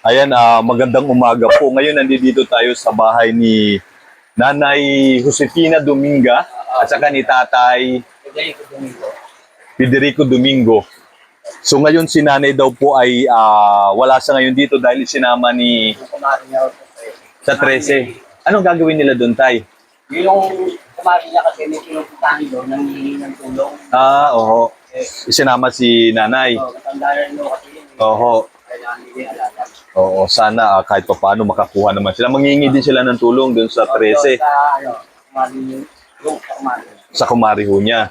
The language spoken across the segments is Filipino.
Ayan, magandang umaga po. Ngayon nandito tayo sa bahay ni Nanay Josefina Dominga at saka ni Tatay Federico Domingo. So ngayon si Nanay daw po ay wala sa ngayon dito dahil sinama ni sa 13. Anong gagawin nila doon, Tay? Yung kumari niya kasi may pinupuntahan doon, nanghihingi ng tulong. Oo. Sinama si Nanay. So, matanda rin mo kasi yun. Oo. Kailangan nila alaga. Oo, sana kahit pa paano makakuha naman sila. Mangingi din sila ng tulong doon sa 13. Sa, kumari yung sa kumari. Sa kumari ho niya.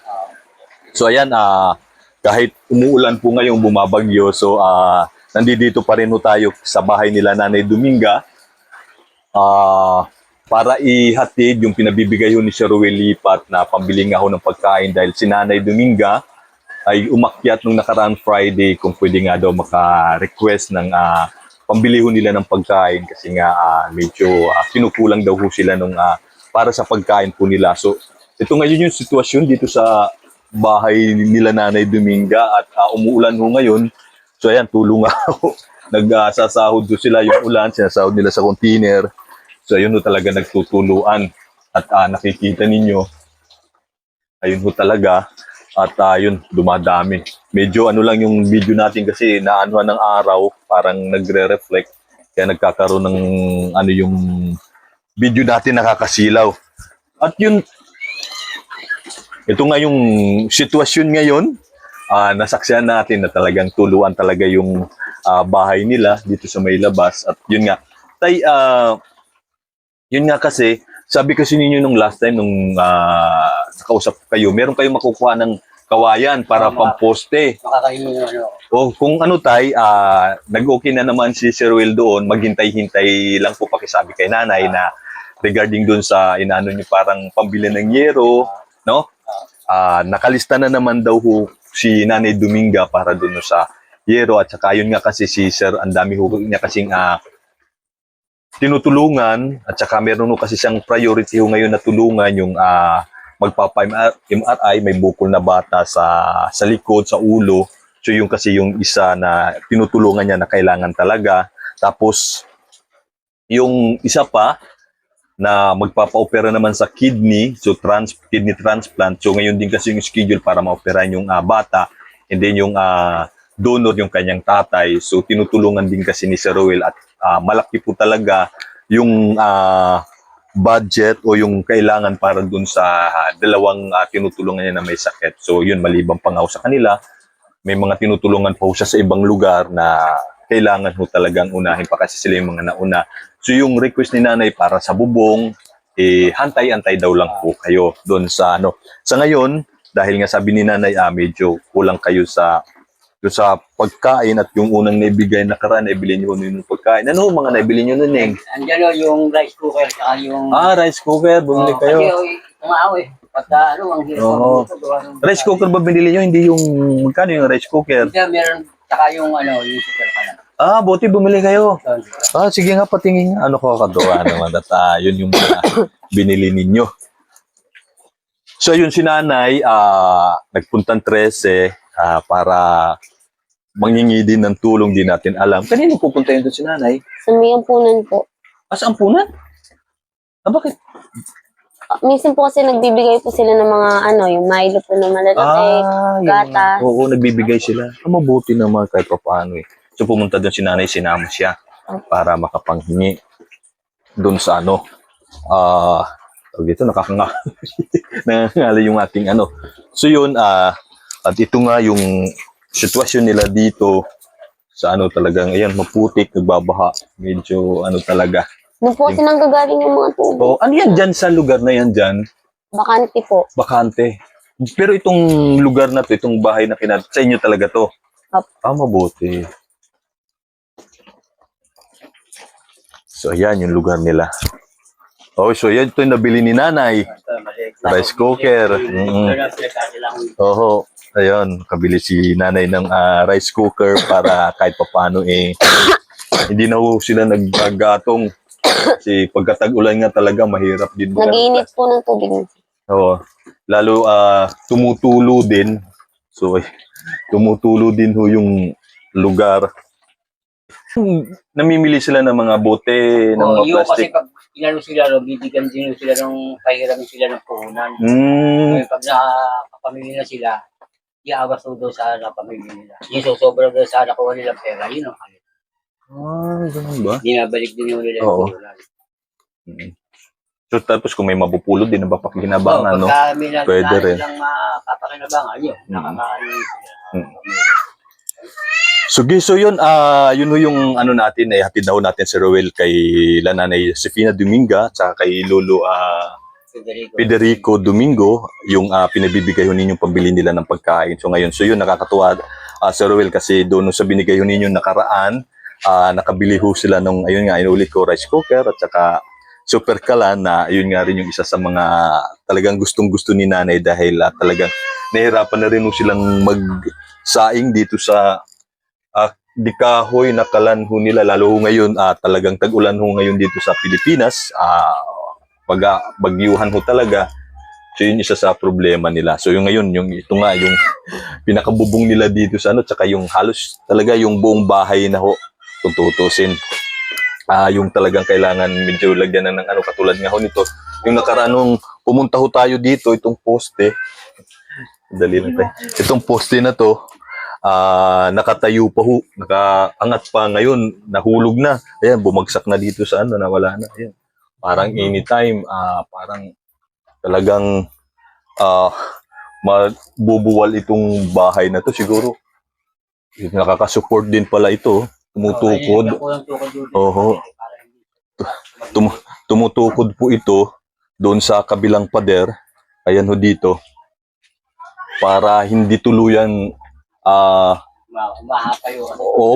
So ayan, kahit umuulan po ngayong bumabagyo, so nandito pa rin ho tayo sa bahay nila Nanay Dominga para ihatid yung pinabibigay ho ni Sir Ruel Lipat na pambili nga ho ng pagkain dahil si Nanay Dominga ay umakyat nung nakaraang Friday kung pwede nga daw maka-request ng pambili ho nila ng pagkain kasi nga medyo kinukulang daw ho sila nung para sa pagkain po nila. So ito ngayon yung sitwasyon dito sa bahay nila Nanay Dominga at umuulan ho ngayon. So ayan, tulong ako. Nagsasahod do sila yung ulan, sinasahod nila sa container. So ayun ho talaga nagtutuluan at nakikita ninyo. Ayun ho talaga at yun dumadami. Medyo ano lang yung video natin kasi naanuhan ng araw, parang nagre-reflect kaya nagkakaroon ng ano yung video natin nakakasilaw. At yun, ito nga yung sitwasyon ngayon, nasaksihan natin na talagang tuluan talaga yung bahay nila dito sa may labas. At yun nga, Tay, yun nga kasi, sabi kasi ninyo nung last time, nung nakausap kayo, meron kayong makukuha ng kawayan para pamposte. Makakahingi ng ano. O kung ano Tay, nag-okay na naman si Sir Will doon, maghintay-hintay lang po pakisabi kay Nanay na regarding doon sa inaano nyo parang pambili ng yero, no? Nakalista na naman daw ho si Nanay Dominga para doon sa yero at saka yun nga kasi si Sir, ang dami ho niya kasing tinutulungan at saka meron ho kasi siyang priority ho ngayon na tulungan yung magpapa-MRI, may bukol na bata sa likod, sa ulo. So yung kasi yung isa na tinutulungan niya na kailangan talaga. Tapos yung isa pa na magpapa-opera naman sa kidney, so kidney transplant. So ngayon din kasi yung schedule para ma-operahan yung bata and then yung donor yung kanyang tatay. So tinutulungan din kasi ni Sir Ruel at malaki po talaga yung budget o yung kailangan para dun sa dalawang tinutulungan niya na may sakit. So yun, maliban pa nga sa kanila, may mga tinutulungan pa siya sa ibang lugar na kailangan ho talagang unahin pa kasi sila yung mga nauna. So yung request ni Nanay para sa bubong, hantay-antay daw lang po kayo doon sa ano. Sa ngayon, dahil nga sabi ni Nanay, medyo kulang kayo sa pagkain at yung unang naibigay nakaraan, naibili niyo yung pagkain. Ano mga naibili niyo nun, Neng? Andiyan yung rice cooker saka yung... Rice cooker, bumili kayo. Kasi umaaw pagka ang hirap Oo. Rice cooker ba binili niyo? Hindi yung, magkano yung rice cooker? Hindi, meron, saka yung yung cooker pa lang. Buti bumili kayo. Sige nga, patingin nga. Ano ko kagawa naman at yun yung binili ninyo. So yun si Nanay, nagpuntang 13 para mangingi din ng tulong, din natin alam. Kanino pupunta yun doon si Nanay? Sa may ampunan po. Sa ampunan? Bakit? Minsan po kasi nagbibigay po sila ng mga yung Milo po na malalaki, gatas. Oo, nagbibigay sila. Mabuti naman kahit pa paano eh. So pumunta doon si Nanay, sinama siya para makapanghingi doon sa dito nakakangala yung ating So yun, at ito nga yung sitwasyon nila dito sa talagang, ayan, maputik, nagbabaha. Medyo talaga. Doon po kasi nanggagaling yung mga tubo. Ano yan dyan sa lugar na yan dyan? Bakante po. Bakante. Pero itong lugar na to, itong bahay na sa inyo talaga to? Mabuti. So ayan yung lugar nila. So yan, ito yung nabili ni Nanay. Rice cooker. Ayun, kabili si Nanay ng rice cooker para kahit papaano hindi na ho sila naggatong. Kasi pagkatag-ulan nga talaga, mahirap din. Nag-iinit po ng tubig. Lalo tumutulo din. So tumutulo din ho yung lugar. Namimili sila ng mga bote, ng Oo, mga yung kasi plastic. pag inano sila, bibigyan din sila ng pahiram sila ng puhunan. Hmm. Ngayon, pag nakapamili na sila, iawas doon sa napamili nila. Yung sosobra doon sa nakuha nilang pera, yun ang kalit. Ganun ba? Dinabalik din yung nila Oo. yung puhunan. Mm. So, tapos kung may mapupulot din na ba pakinabangan, no? Pagka may Pwede rin. silang mapapakinabangan, yun, nakakaano yun sila. Mm. So yun, yun ho yung ano natin, ay hatid na ho natin si Roel kay Nanay Josefina Dominga, tsaka kay Lolo Federico Domingo, yung pinabibigay ho ninyong pambili nila ng pagkain. So ngayon, so yun, nakakatuwa si Roel kasi doon sa binigay ho ninyong nakaraan, nakabili ho sila nung, ayun nga, inulit ko, rice cooker at saka super kalan na yun nga rin yung isa sa mga talagang gustong-gusto ni nanay dahil talagang nahirapan na rin ho silang magsaing dito sa di kahoy na kalan ho nila, lalo ho ngayon talagang tag-ulan ho ngayon dito sa Pilipinas, bagyuhan ho talaga. So yun isa sa problema nila. So yung ngayon, yung ito nga, yung pinakabubong nila dito sa ano, tsaka yung halos talaga yung buong bahay na ho, kung tutusin. Yung talagang kailangan medyo lagyan na ng ano, katulad nga ho nito. Yung nakaraan nung pumunta ho tayo dito, itong poste, dali lang tayo. Itong poste na to, nakatayo pa ho, nakaangat pa ngayon, nahulog na. Ayan, bumagsak na dito sa ano, nawala na. Ayan. Parang anytime, parang talagang mabubuwal itong bahay na to siguro. Nakaka-support din pala ito, tumutukod. Oho. Tumutukod po ito doon sa kabilang pader. Ayan ho dito. Para hindi tuluyan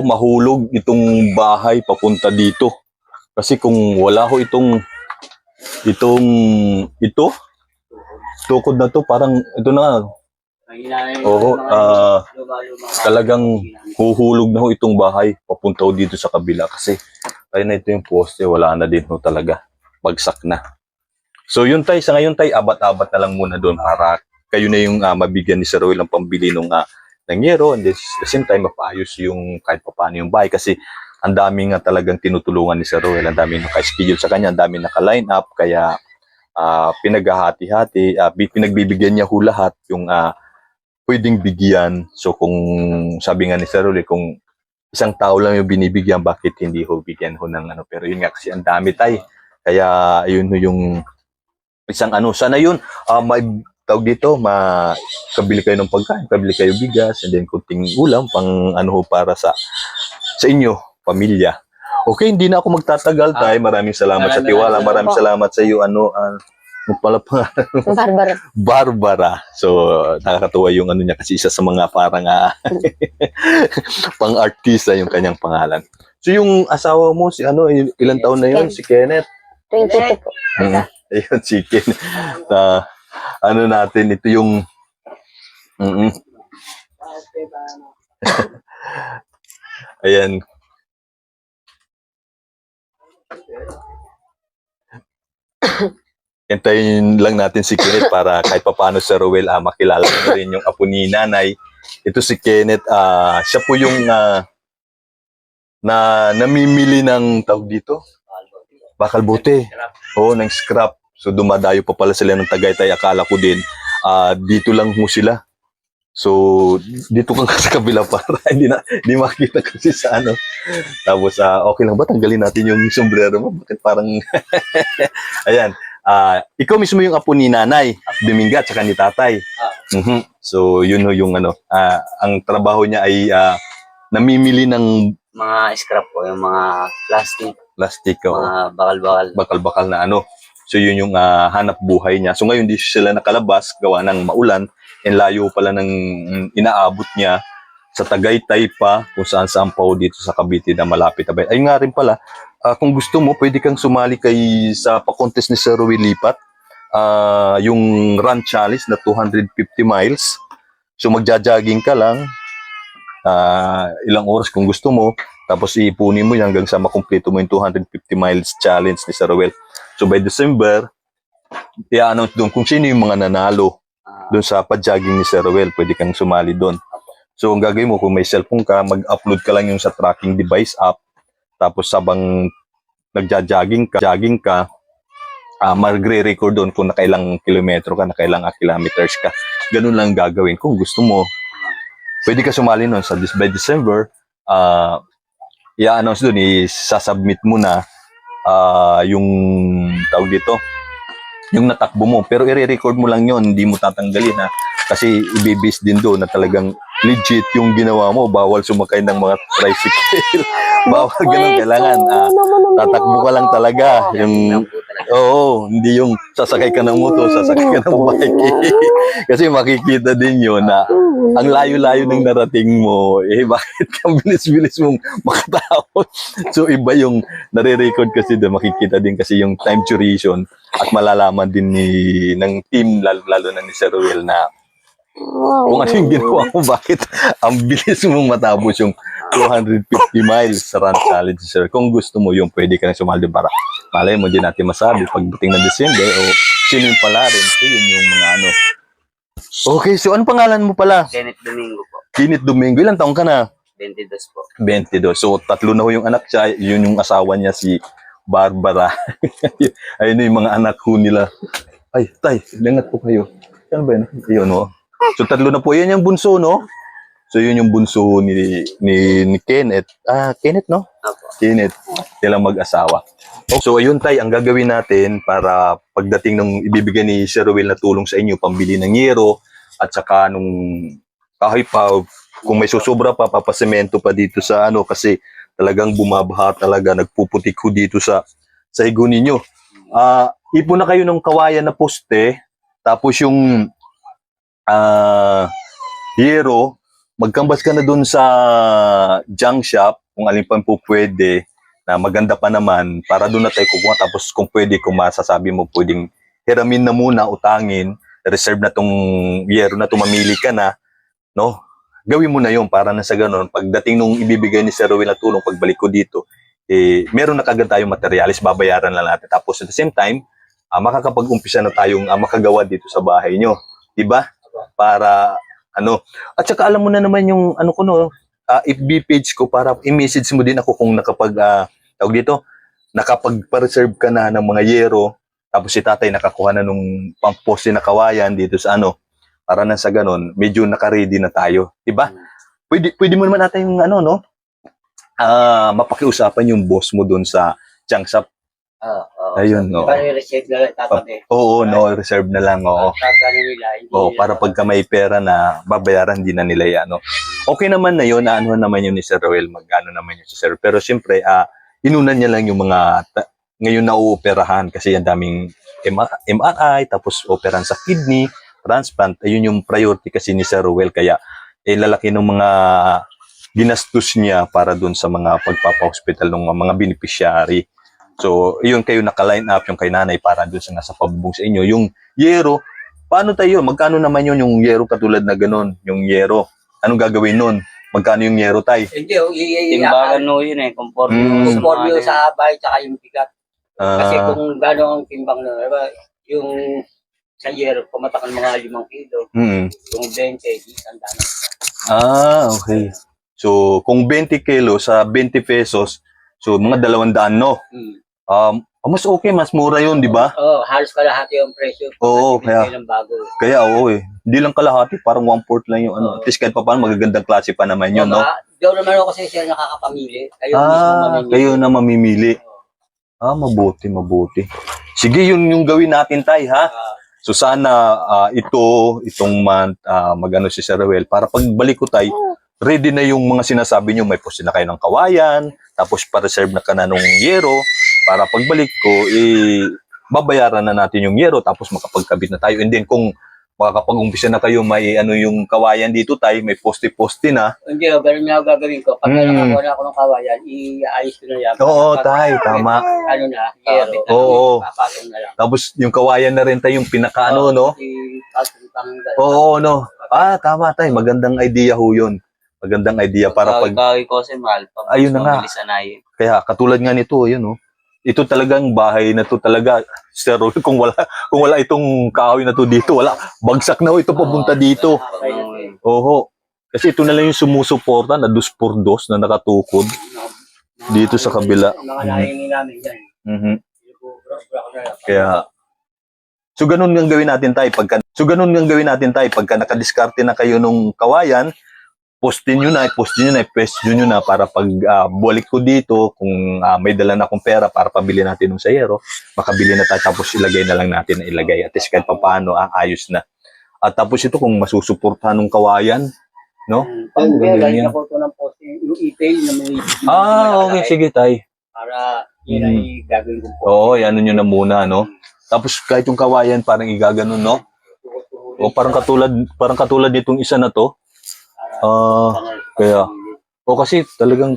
mahulog itong bahay papunta dito. Kasi kung wala ho ito, tukod na to, parang ito na. Talagang huhulog na ho itong bahay papunta ho dito sa kabila kasi ayun na ito yung poste, wala na din ho talaga, bagsak na. So yun tay, sa ngayon tay, abat-abat na lang muna doon para kayo na yung mabigyan ni Sir Roel ng pambili ng yero, and then at the same time mapaayos yung kahit paano yung bahay kasi ang dami nga talagang tinutulungan ni Sir Roel, ang dami naka-schedule sa kanya, ang dami naka-line up, kaya pinaghahati-hati, pinagbibigyan niya ho lahat yung pwedeng bigyan. So kung sabi nga ni Sir Roel, kung isang tao lang yung binibigyan, bakit hindi ho bigyan ho ng ano, pero yun nga kasi ang dami tay, kaya yun ho yung isang ano, sana yun, may tawag dito, kabili kayo ng pagkain, kabili kayo bigas, and then kunting ulam, pang ano ho, para sa inyo, pamilya. Okay, hindi na ako magtatagal tay, maraming salamat sa tiwala, maraming salamat sa iyo, Barbara. So, nakakatuwa yung ano niya kasi isa sa mga parang pang-artista yung kanyang pangalan. So, yung asawa mo, si ilang taon na yun? Si Kenneth? 22 po. Ayun, si Kenneth. Ano natin, ito yung ayan. Hintayin lang natin si Kenneth para kahit paano Sir Roel makilala mo rin yung apo ni nanay. Ito si Kenneth, siya po yung namimili ng tawag dito? Bakal bote. Oo, ng scrap. So dumadayo pa pala sila ng Tagaytay. Akala ko din, dito lang ho sila. So, dito kang sa kabila para hindi makita kasi sa ano. Tapos, okay lang ba? Tanggalin natin yung sombrero mo. Bakit parang... Ayan. Ikaw mismo yung apo ni Nanay Dominga at saka ni Tatay. So, yun ho yung ano. Ang trabaho niya ay namimili ng... Mga scrap po, yung mga plastic, mga bakal-bakal. Bakal-bakal na ano. So, yun yung hanap buhay niya. So, ngayon di sila nakalabas, gawa ng maulan. And layo pala ng inaabot niya sa Tagaytay pa, kung saan-saan pa dito sa Cavite na malapit. Ayun nga rin pala, kung gusto mo, pwede kang sumali sa pa-contest ni Sir Roel Lipat. Yung Run Challenge na 250 miles. So, magja-jogging ka lang. Ilang oras kung gusto mo. Tapos, iipunin mo yan hanggang sa makumpleto mo yung 250 miles challenge ni Sir Roel. So, by December, i-announce doon kung sino yung mga nanalo doon sa pa-jogging ni Sir Roel. Pwede kang sumali doon. So, ang gagawin mo, kung may cellphone ka, mag-upload ka lang yung sa tracking device app. Tapos sabang jogging ka, magre-record doon kung nakailang kilometro ka, nakailang kilometers ka. Ganun lang gagawin. Kung gusto mo, pwede ka sumali nun by December. I-announce doon, isasubmit mo na yung tawag dito, yung natakbo mo. Pero i-record mo lang yon, hindi mo tatanggalin ha. Kasi ibibis din doon na talagang legit yung ginawa mo. Bawal sumakay ng mga tricycle. Bawal ganun. Kailangan tatakbo ka lang talaga. Yung, oo, hindi yung sasakay ka ng motor, sasakay ka ng bike. Kasi makikita din yun na ang layo-layo ng narating mo, bakit kang bilis-bilis mong makatapos? So, iba yung nare-record kasi doon, makikita din kasi yung time duration at malalaman din ng team, lalo na ni Sir Ruel na kung ano yung ginawa mo, bakit ang bilis mong matapos yung 250 miles sa Run Challenge, sir. Kung gusto mo yung pwede ka na sumali para malay mo din natin masabi pagdating ng December o sino yung pala rin. So, yun yung mga ano. Okay, so ano pangalan mo pala? Kenneth Domingo po. Kenneth Domingo. Ilang taong ka na? 22 po. 22. So, 3 na ho yung anak siya. Yun yung asawa niya, si Barbara. Ayun yung mga anak ho nila. Ay, tay, langat po kayo. Ano ba yun? Ayun, no? So, 3 na po. Yan yung bunso, no? So, yun yung bunso ni Kenneth. Kenneth, no? Opo. Kenneth. Silang mag-asawa. So, ayun, tay, ang gagawin natin para pagdating ng ibibigay ni Sir Ruel na tulong sa inyo, pambili ng yero, at saka nung kahoy pa, kung may susubra pa, papasemento pa dito sa ano, kasi talagang bumabaha talaga, nagpuputik ho dito sa higo ninyo. Ipon na kayo ng kawayan na poste, tapos yung yero, magkambas ka na dun sa junk shop, kung alin pa po pwede, na maganda pa naman, para doon na tayo kukuha. Tapos kung pwede, kung masasabi mo, pwedeng hiramin na muna, utangin, reserve na tong yero na mamili ka na, no? Gawin mo na yun para na sa ganun. Pagdating nung ibibigay ni Sir Ruel na tulong, pagbalik ko dito, meron na kagad tayong materialis, babayaran lang natin. Tapos at the same time, makakapag-umpisa na tayong makagawa dito sa bahay nyo. Diba? Para, ano. At saka alam mo na naman yung, ano ko no, FB page ko para i-message mo din ako kung tawag dito, nakapag-reserve ka na ng mga yero, tapos si tatay nakakuha na nung pang-poste na kawayan dito sa ano, para na sa ganun, medyo naka-ready na tayo. Diba? Pwede mo naman natin yung ano, no? Mapakiusapan yung boss mo dun sa junk shop. Ayun, no. Para i-receive na lang tapat Oo, no, reserve na lang, oo. Para pagka may pera na babayaran, hindi na nila yan, no. Okay naman na yun, ano naman yun ni Sir Ruel, magkano naman yun si Sir. Pero siyempre, inunan niya lang yung mga, ngayon na uoperahan kasi ang daming MRI, tapos operahan sa kidney, transplant, ayun yung priority kasi ni Sir Ruel, kaya lalaki ng mga ginastos niya para dun sa mga pagpapa-hospital ng mga beneficiary. So, yun kayo naka-line up yung kay nanay para doon sa nasa pabubong sa inyo. Yung yero, paano tayo? Magkano naman yun yung yero katulad na ganun? Yung yero. Anong gagawin nun? Magkano yung yero, tay? Hindi, timbangan no yun conforme sa bahay tsaka yung bigat. Kasi kung gano'n ang timbang na, yung sa yero, pumatakan mga 5 kilo. Yung 20, isang daan. Okay. So, kung 20 kilo sa 20 pesos, so mga 200, no? Mas okay, mas mura yun, di ba? Halos kalahati yung presyo. Oo, kaya oo eh. Hindi lang kalahati, parang 1/4 lang yung ano. At least kahit pa paano, magagandang klase pa naman yun, no? Doon naman ako kasi siya nakakapamili. Kayo na mamimili. Mabuti. Sige, yun yung gawin natin, tay, ha? So sana itong month, magano si Sir Ruel, para pagbalik ko, tay, ready na yung mga sinasabi nyo, may poste na kayo ng kawayan, tapos pa-reserve na ka na nung yero, para pagbalik ko, babayaran na natin yung yero, tapos makapagkabit na tayo. And then kung makakapag-umpisa na kayo, may ano yung kawayan dito, tayo, may poste-poste na. Hindi, ganun na gagawin ko. Pag nakakuha na ako ng kawayan, iayos ko na yan. Oo, tay, tama. Ano na, yero. Oo. Papatong na lang. Tapos yung kawayan na rin tayo, yung pinakaano, no? Oo, no? Tama, tay, magandang idea ho yun. Magandang idea para pag... Bawi ko kasi mahal pa. Ayun na nga. Kaya katulad nga nito, yun, no? Ito talagang bahay na to talaga, Sir Ruel, kung wala itong kahoy na to dito, wala. Bagsak na ho ito papunta dito. Oho. Kasi ito na lang yung sumusuporta na 2x2 na nakatukod. Dito sa kabila. Mga nahingi namin yan. Mhm. Kaya so ganun ang gawin natin tayo pagka nakadiskarte na kayo nung kawayan, postin nyo na, i-post nyo na para pag balik ko dito, kung may dala na akong pera para pabili natin ng sayero, makabili na tayo tapos ilagay na lang natin na ilagay. At least kahit paano, ayos na. At tapos ito kung masusuportahan ng kawayan, no? Pag Ganun lagyan yan. ako ito ng post, yung email na may Okay, sige tay. para yun ay gagawin kong post. Oo, ano nyo na muna, no? Tapos kahit yung kawayan, parang igaganon, no? O parang katulad nitong isa na to. Kaya, kasi talagang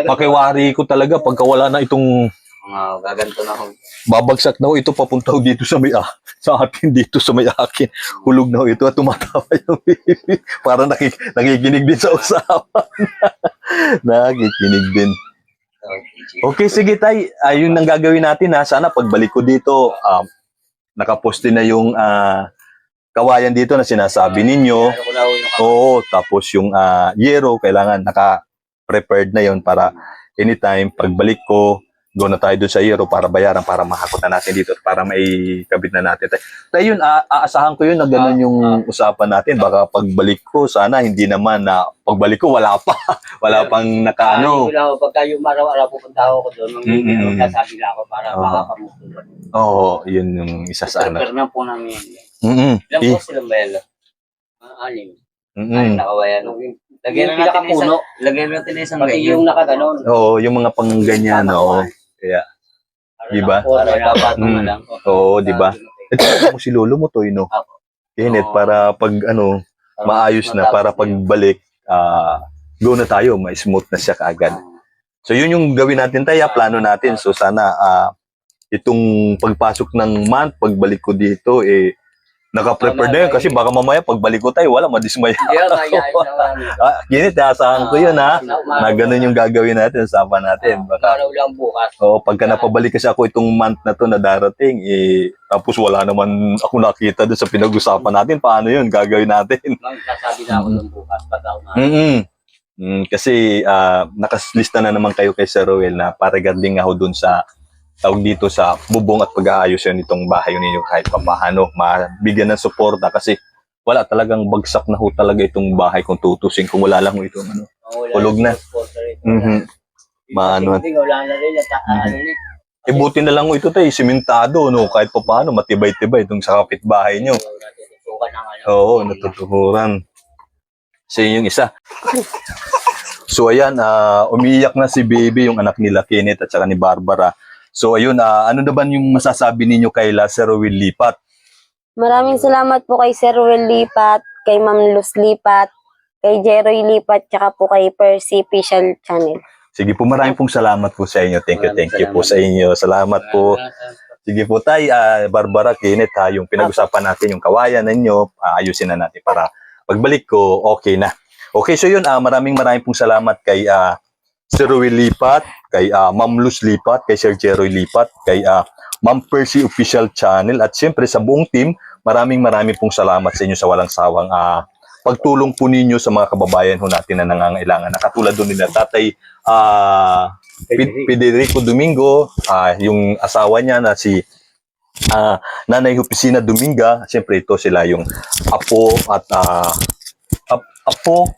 pakiwari ko talaga pagka wala na itong Mga gaganto na ako. babagsak na ho ito papunta ho dito sa sa akin dito sa may akin. Hulog na ho ito at tumatawa yung baby. Para nakikinig din sa usapan. Nakikinig din. Okay, sige tay. Ayun ang gagawin natin ha. Sana pagbalik ko dito, nakaposte na yung kawayan dito na sinasabi ninyo. Oo, tapos yung yero, kailangan naka-prepared na yon para anytime, pagbalik ko, go na tayo doon sa yero para bayaran, para mahakot na natin dito, para may kabit na natin. Tayo yun, aasahan ko yun na ganun yung usapan natin. Baka pagbalik ko, sana hindi naman na pagbalik ko, wala pa. Wala pang nakaano. Pagka yung araw-araw pupunta ako doon, magsasabi na ako para makapamutulan. Oo, yun yung isa sa anak. Prepare na po namin yan. Ilang post silang ba yan? Anim. Ay, nakawayan. Lagyan na natin na isang Pati ganyan. yung nakaganon. Oo, yung mga pangganyan, oo. Kaya, Diba? oo, di ba? Ito mo si lolo mo, Toy, no? Kenneth, para pag maayos na, para pagbalik, go na tayo, ma-smooth na siya kaagad. So, yun yung gawin natin tayo, plano natin. So, sana itong pagpasok ng month, pagbalik ko dito, naka-prepare na yun. Kasi baka mamaya, pagbalik ko tayo, wala, madismaya. Kenneth, asahan ko yun, ha? Na ganun yung gagawin natin, usapan natin. Baka, Araw lang bukas. pagka napabalik kasi ako itong month na to na darating, tapos wala naman ako nakita doon sa pinag-usapan natin, paano yun, gagawin natin. Magsasabi na ako ng bukas. Pataw na. Kasi nakaslista na naman kayo kay Sir Roel na paragadling ako dun sa tawag dito sa bubong at pag-aayos yun itong bahay ninyo kahit papaano, mabigyan ng suporta kasi wala talagang bagsak na ho talaga itong bahay kung tutusin, kung wala lang ho ito, hulog na. Maano. Wala na rin. Buti na lang ho ito tayo, simentado, no? Kahit papaano, matibay-tibay itong sa kapitbahay nyo. Oo, natutuhuran. So, yung isa. So, ayan, umiiyak na si baby, yung anak nila, Kenneth, at saka ni Barbara. So, ayun, ano na ba yung masasabi ninyo kay Sir Roel Lipat? Maraming salamat po kay Sir Roel Lipat, kay Ma'am Luz Lipat, kay Jeroy Lipat, tsaka po kay Percy Official Channel. Sige po, maraming pong salamat po sa inyo. Thank you po sa inyo. Salamat po. Sige po tay, Barbara, Kenneth, yung pinag-usapan natin, yung kawayan ninyo, ayusin na natin para pagbalik ko, okay na. Okay, so yun, maraming pong salamat kay Sir Roel Lipat, kay Ma'am Luz Lipat, kay Sir Jeroy Lipat, kay Ma'am Percy Official Channel, at siyempre sa buong team, maraming pong salamat sa inyo sa walang sawang pagtulong po ninyo sa mga kababayan ho natin na nangangailangan. Nakatulad doon nila Tatay Federico Domingo, yung asawa niya na si Nanay Opisina Dominga, siyempre ito sila yung apo at apo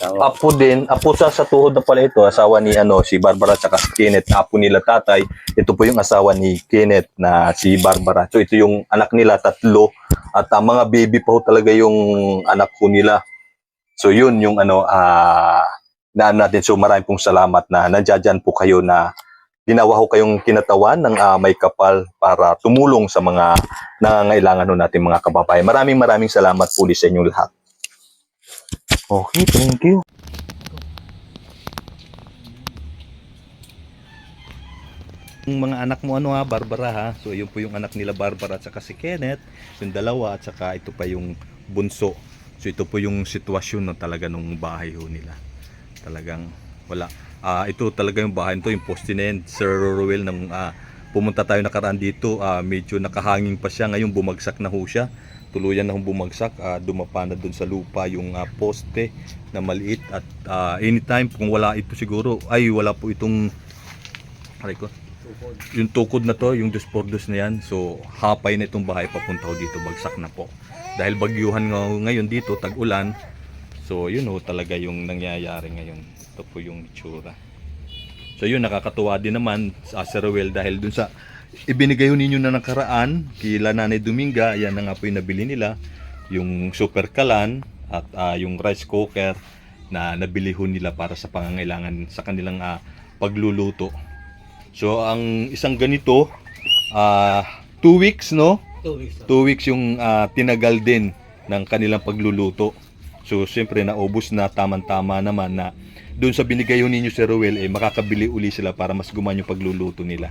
sa tuhod na pala ito, asawa ni si Barbara at si Kenneth, apo nila tatay. Ito po yung asawa ni Kenneth na si Barbara. So ito yung anak nila, tatlo. At mga baby pa ho talaga yung anak ko nila. So yun yung natin. So maraming pong salamat na nandiyan po kayo na ginawa ho kayong kinatawan ng may kapal para tumulong sa mga nangangailangan ho natin mga kababayan. Maraming salamat po sa inyong lahat. Okay, thank you. Yung mga anak mo Barbara ha. So yun po yung anak nila Barbara at saka si Kenneth, yung dalawa at saka ito pa yung bunso. So ito po yung sitwasyon talaga nung bahay ho nila. Talagang wala. Ito talaga yung bahay nito, yung poste na yan. Sir Roel, nang pumunta tayo nakaraan dito, medyo nakahanging pa siya. Ngayon bumagsak na ho siya. tuluyan na bumagsak, dumapa na dun sa lupa yung poste na maliit at anytime kung wala ito siguro, wala po itong yung tukod na to, yung 2x2 na yan, so hapay na itong bahay papunta ko dito, bagsak na po dahil bagyuhan ngayon dito, tag-ulan. So yun talaga yung nangyayari ngayon. Ito po yung itsura. So yun, nakakatuwa din naman sa Sir Ruel dahil dun sa ibinigay ninyo na nakaraan kila Nanay Dominga, yan na nga po yung nabili nila, yung super kalan at yung rice cooker na nabili ho nila para sa pangangailangan sa kanilang pagluluto. So ang isang ganito 2 weeks, no? 2 weeks yung tinagal din ng kanilang pagluluto. So siyempre naubos na, tamang-tama naman na doon sa binigay ninyo Sir Ruel, makakabili uli sila para mas gumana yung pagluluto nila.